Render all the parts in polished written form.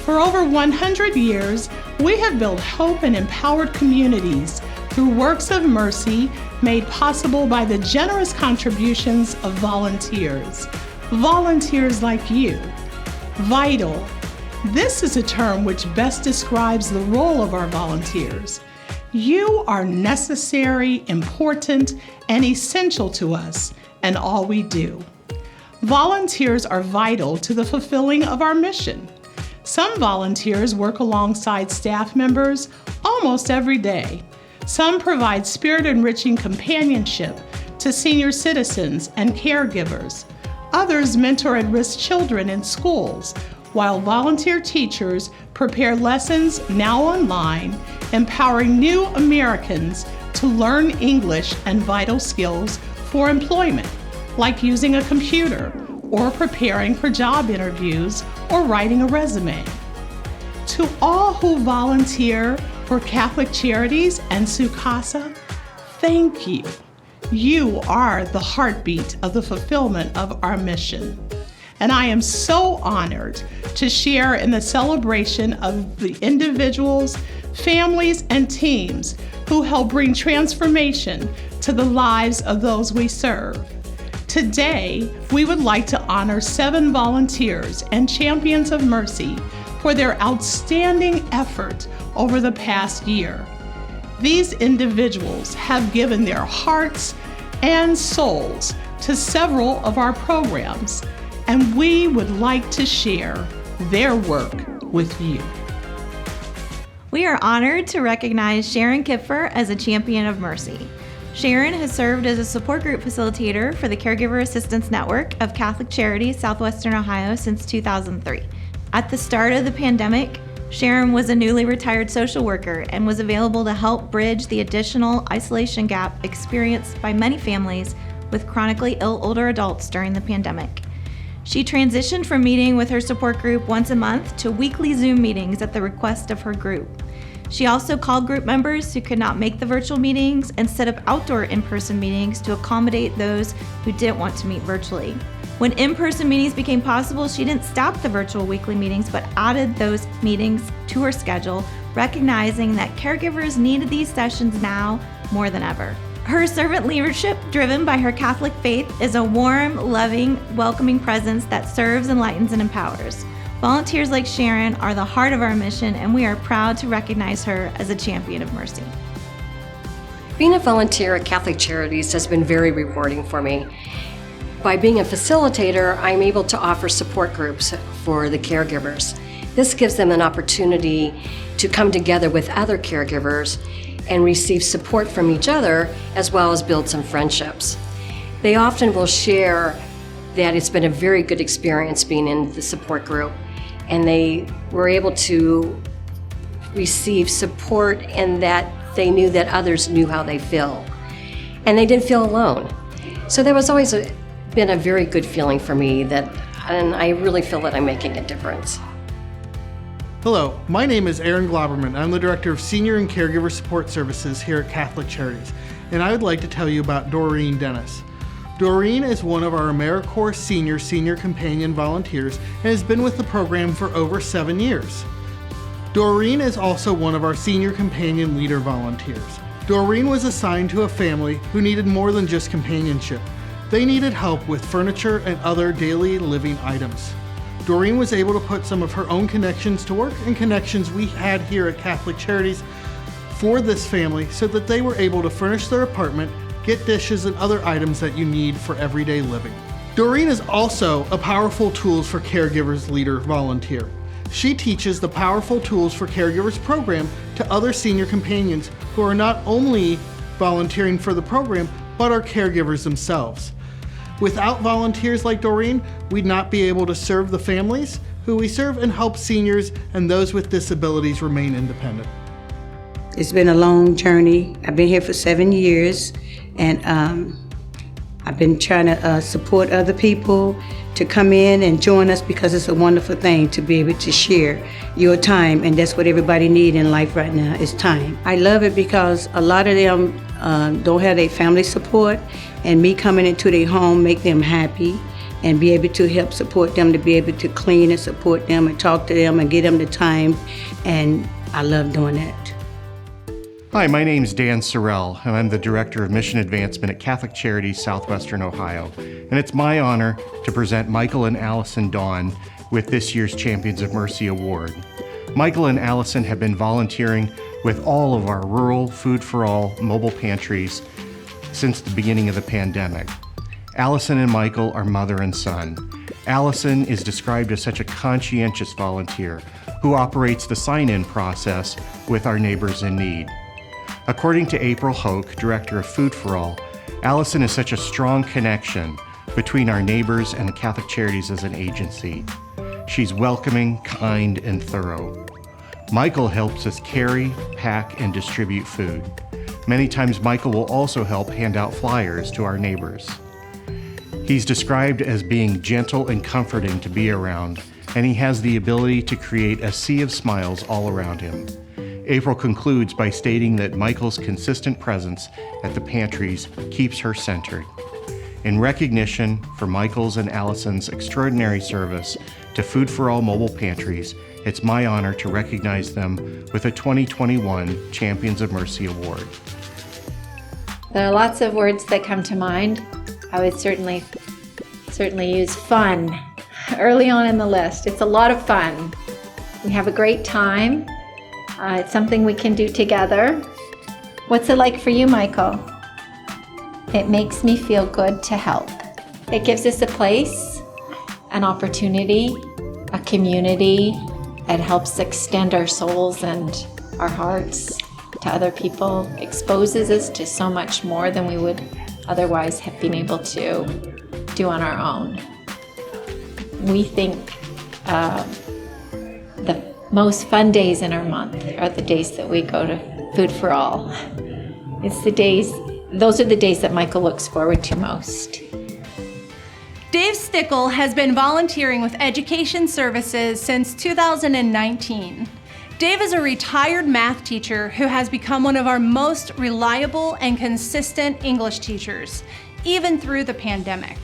For over 100 years, we have built hope and empowered communities through works of mercy made possible by the generous contributions of volunteers. Volunteers like you. Vital. This is a term which best describes the role of our volunteers. You are necessary, important, and essential to us and all we do. Volunteers are vital to the fulfilling of our mission. Some volunteers work alongside staff members almost every day. Some provide spirit-enriching companionship to senior citizens and caregivers. Others mentor at-risk children in schools, while volunteer teachers prepare lessons now online, empowering new Americans to learn English and vital skills for employment, like using a computer or preparing for job interviews or writing a resume. To all who volunteer for Catholic Charities and Suckarieh, thank you. You are the heartbeat of the fulfillment of our mission. And I am so honored to share in the celebration of the individuals, families, and teams who help bring transformation to the lives of those we serve. Today, we would like to honor 7 volunteers and champions of mercy for their outstanding effort over the past year. These individuals have given their hearts and souls to several of our programs, and we would like to share their work with you. We are honored to recognize Sharon Kipfer as a champion of mercy. Sharon has served as a support group facilitator for the Caregiver Assistance Network of Catholic Charities Southwestern Ohio since 2003. At the start of the pandemic, Sharon was a newly retired social worker and was available to help bridge the additional isolation gap experienced by many families with chronically ill older adults during the pandemic. She transitioned from meeting with her support group once a month to weekly Zoom meetings at the request of her group. She also called group members who could not make the virtual meetings and set up outdoor in-person meetings to accommodate those who didn't want to meet virtually. When in-person meetings became possible, she didn't stop the virtual weekly meetings, but added those meetings to her schedule, recognizing that caregivers needed these sessions now more than ever. Her servant leadership, driven by her Catholic faith, is a warm, loving, welcoming presence that serves, enlightens, and empowers. Volunteers like Sharon are the heart of our mission, and we are proud to recognize her as a champion of mercy. Being a volunteer at Catholic Charities has been very rewarding for me. By being a facilitator, I'm able to offer support groups for the caregivers. This gives them an opportunity to come together with other caregivers and receive support from each other, as well as build some friendships. They often will share that it's been a very good experience being in the support group, and they were able to receive support and that they knew that others knew how they feel. And they didn't feel alone. So there was always been a very good feeling for me and I really feel that I'm making a difference. Hello, my name is Glauberman. I'm the Director of Senior and Caregiver Support Services here at Catholic Charities, and I would like to tell you about Doreen Dennis. Doreen is one of our AmeriCorps Senior Companion volunteers and has been with the program for over 7 years. Doreen is also one of our Senior Companion Leader volunteers. Doreen was assigned to a family who needed more than just companionship. They needed help with furniture and other daily living items. Doreen was able to put some of her own connections to work and connections we had here at Catholic Charities for this family so that they were able to furnish their apartment, get dishes and other items that you need for everyday living. Doreen is also a Powerful Tools for Caregivers Leader volunteer. She teaches the Powerful Tools for Caregivers program to other senior companions who are not only volunteering for the program, but are caregivers themselves. Without volunteers like Doreen, we'd not be able to serve the families who we serve and help seniors and those with disabilities remain independent. It's been a long journey. I've been here for 7 years, and I've been trying to support other people to come in and join us because it's a wonderful thing to be able to share your time, and that's what everybody needs in life right now is time. I love it because a lot of them don't have their family support, and me coming into their home make them happy, and be able to help support them, to be able to clean and support them and talk to them and give them the time. And I love doing that. Hi, my name's Dan Sarell, and I'm the Director of Mission Advancement at Catholic Charities Southwestern Ohio. And it's my honor to present Michael and Allison Daun with this year's Champions of Mercy Award. Michael and Allison have been volunteering with all of our rural Food for All mobile pantries since the beginning of the pandemic. Allison and Michael are mother and son. Allison is described as such a conscientious volunteer who operates the sign-in process with our neighbors in need. According to April Hoke, Director of Food for All, Allison is such a strong connection between our neighbors and the Catholic Charities as an agency. She's welcoming, kind, and thorough. Michael helps us carry, pack, and distribute food. Many times Michael will also help hand out flyers to our neighbors. He's described as being gentle and comforting to be around, and he has the ability to create a sea of smiles all around him. April concludes by stating that Michael's consistent presence at the pantries keeps her centered. In recognition for Michael's and Allison's extraordinary service to Food for All mobile pantries, it's my honor to recognize them with a 2021 Champions of Mercy Award. There are lots of words that come to mind. I would certainly use fun early on in the list. It's a lot of fun. We have a great time. It's something we can do together. What's it like for you, Michael? It makes me feel good to help. It gives us a place, an opportunity, a community. It helps extend our souls and our hearts to other people, exposes us to so much more than we would otherwise have been able to do on our own. We think the most fun days in our month are the days that we go to Food for All. Those are the days that Michael looks forward to most. Dave Stickel has been volunteering with Education Services since 2019. Dave is a retired math teacher who has become one of our most reliable and consistent English teachers, even through the pandemic.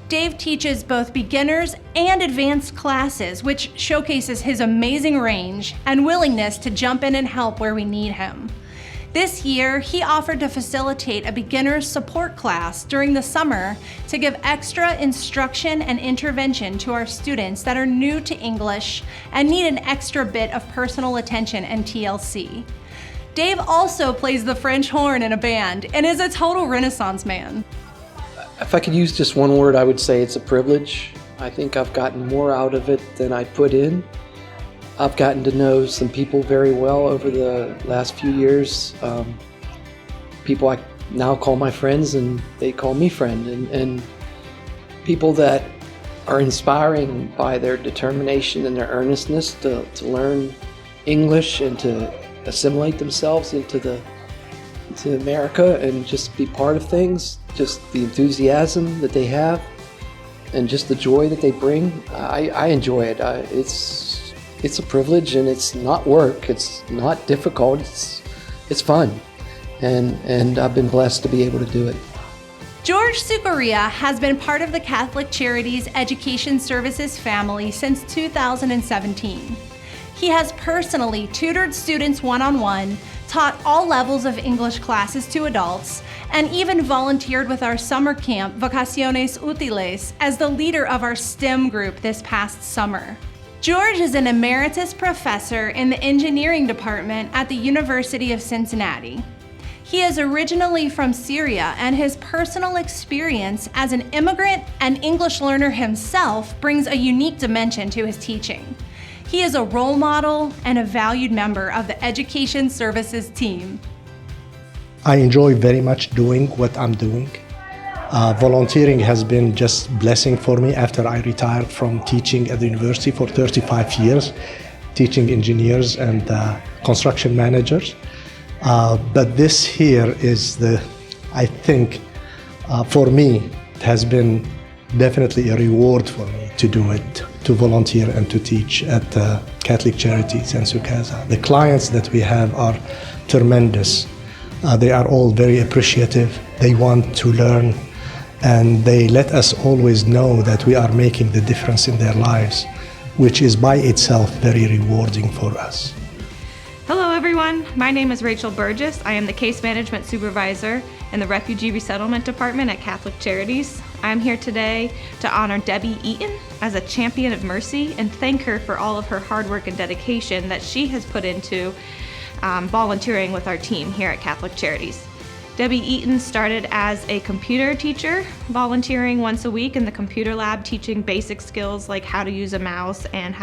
Dave teaches both beginners and advanced classes, which showcases his amazing range and willingness to jump in and help where we need him. This year, he offered to facilitate a beginner's support class during the summer to give extra instruction and intervention to our students that are new to English and need an extra bit of personal attention and TLC. Dave also plays the French horn in a band and is a total Renaissance man. If I could use just one word, I would say it's a privilege. I think I've gotten more out of it than I put in. I've gotten to know some people very well over the last few years. People I now call my friends and they call me friend. And people that are inspiring by their determination and their earnestness to learn English and to assimilate themselves into America and just be part of things. Just the enthusiasm that they have and just the joy that they bring. I enjoy it. It's a privilege and it's not work. It's not difficult. It's fun. And I've been blessed to be able to do it. George Suckarieh has been part of the Catholic Charities Education Services family since 2017. He has personally tutored students one-on-one, taught all levels of English classes to adults, and even volunteered with our summer camp, Vacaciones Útiles, as the leader of our STEM group this past summer. George is an emeritus professor in the engineering department at the University of Cincinnati. He is originally from Syria, and his personal experience as an immigrant and English learner himself brings a unique dimension to his teaching. He is a role model and a valued member of the Education Services team. I enjoy very much doing what I'm doing. Volunteering has been just a blessing for me after I retired from teaching at the university for 35 years, teaching engineers and construction managers. But this here is I think, for me, it has been definitely a reward for me to do it, to volunteer and to teach at Catholic Charities and Suckarieh. The clients that we have are tremendous. They are all very appreciative. They want to learn and they let us always know that we are making the difference in their lives, which is by itself very rewarding for us. Hello everyone, my name is Rachel Burgess. I am the Case Management Supervisor in the Refugee Resettlement Department at Catholic Charities. I'm here today to honor Debbie Eaton as a Champion of Mercy and thank her for all of her hard work and dedication that she has put into volunteering with our team here at Catholic Charities. Debbie Eaton started as a computer teacher, volunteering once a week in the computer lab, teaching basic skills like how to use a mouse and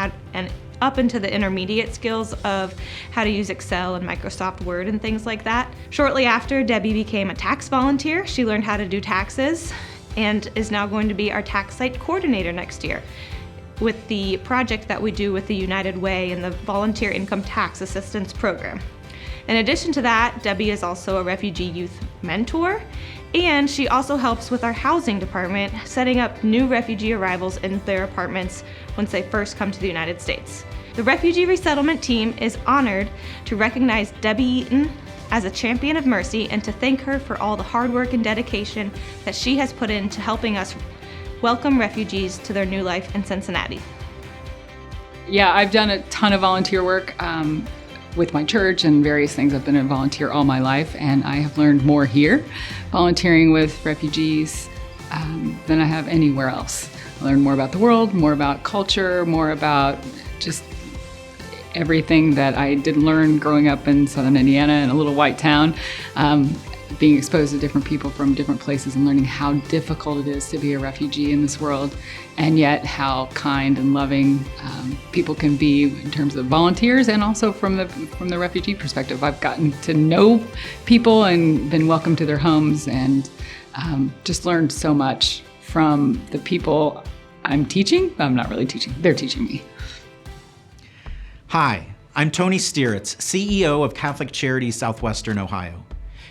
up into the intermediate skills of how to use Excel and Microsoft Word and things like that. Shortly after, Debbie became a tax volunteer. She learned how to do taxes and is now going to be our tax site coordinator next year with the project that we do with the United Way and the Volunteer Income Tax Assistance Program. In addition to that, Debbie is also a refugee youth mentor, and she also helps with our housing department, setting up new refugee arrivals in their apartments once they first come to the United States. The Refugee Resettlement Team is honored to recognize Debbie Eaton as a Champion of Mercy and to thank her for all the hard work and dedication that she has put into helping us welcome refugees to their new life in Cincinnati. Yeah, I've done a ton of volunteer work with my church and various things. I've been a volunteer all my life, and I have learned more here volunteering with refugees than I have anywhere else. I learned more about the world, more about culture, more about just everything that I didn't learn growing up in Southern Indiana in a little white town. Being exposed to different people from different places and learning how difficult it is to be a refugee in this world, and yet how kind and loving people can be in terms of volunteers and also from the refugee perspective. I've gotten to know people and been welcomed to their homes and just learned so much from the people I'm teaching. I'm not really teaching, they're teaching me. Hi, I'm Tony Stieritz, CEO of Catholic Charities Southwestern Ohio.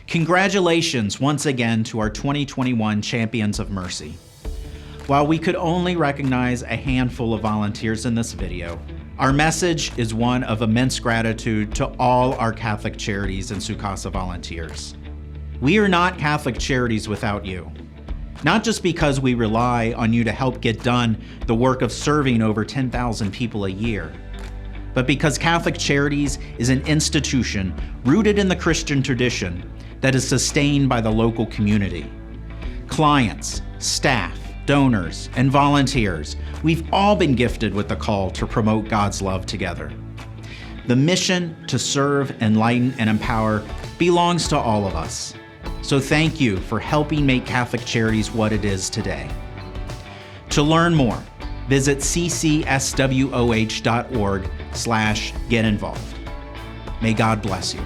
Congratulations once again to our 2021 Champions of Mercy. While we could only recognize a handful of volunteers in this video, our message is one of immense gratitude to all our Catholic Charities and Sukasa volunteers. We are not Catholic Charities without you. Not just because we rely on you to help get done the work of serving over 10,000 people a year, but because Catholic Charities is an institution rooted in the Christian tradition that is sustained by the local community. Clients, staff, donors, and volunteers, we've all been gifted with the call to promote God's love together. The mission to serve, enlighten, and empower belongs to all of us. So thank you for helping make Catholic Charities what it is today. To learn more, visit ccswoh.org/get involved. May God bless you.